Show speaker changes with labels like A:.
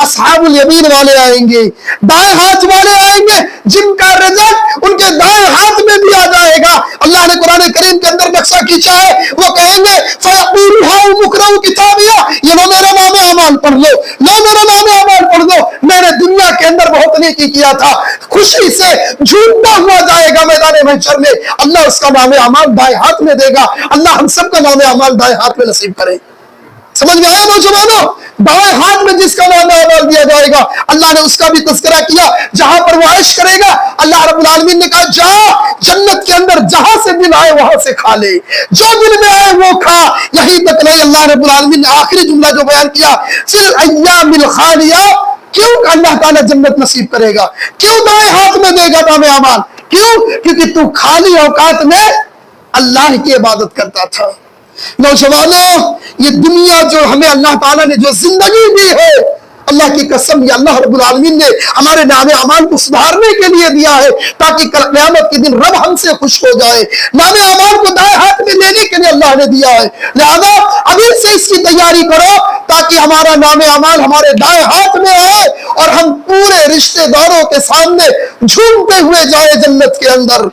A: अस्हाबुल यमीन वाले आएंगे, दाएं हाथ वाले आएंगे जिनका रिज़्क उनके दाएं हाथ में दिया जाएगा। अल्लाह ने कुरान करीम के अंदर नक्शा खींचा है, वो कहेंगे फयक़ूलु हाउ मुक़रउ किताबिया, ये लो मेरा नाम अमाल पढ़ लो, लो मेरा नाम अमाल पढ़ लो, मैंने दुनिया के अंदर बहुत नेकी किया था। खुशी से झूमता हुआ जाएगा मैदान महशर में, अल्लाह उसका नाम अमाल दाएं हाथ में देगा। अल्लाह हम सबका नाम अमाल दाएं हाथ में नसीब करे। समझ में आया नौजवानों? दाएं हाथ में जिसका नाम अमाल दिया जाएगा, अल्लाह ने उसका भी तज़किरा किया। जहां पर वो ऐश करेगा, अल्लाह रब्बुल आलमीन ने कहा जा जन्नत के अंदर जहां से दिल आए वहां से खा ले, जो दिल में आए वो खा। यही तक नहीं, अल्लाह रब्बुल आलमीन ने आखिरी जुमला जो बयान किया, फिल अय्यामिल खालिया, क्यों अल्लाह ताला जन्नत नसीब करेगा, क्यों दाएं हाथ में देगा नाम अमाल, क्यों? क्योंकि तू खाली औकात में अल्लाह की इबादत करता था। नौजवानों, ये दुनिया जो हमें अल्लाह ताला ने जो जिंदगी दी है, अल्लाह की कसम, ये अल्लाह रब्बुल आलमीन ने हमारे नाम अमाल को सुधारने के लिए दिया है, ताकि कल क़यामत के दिन रब हमसे खुश हो जाए। नाम अमाल को दाएं हाथ में लेने के लिए अल्लाह ने दिया है, लिहाजा अभी से इसकी तैयारी करो ताकि हमारा नाम अमाल हमारे दाएं हाथ में आए और हम पूरे रिश्तेदारों के सामने झूमते हुए जाए जन्नत के अंदर।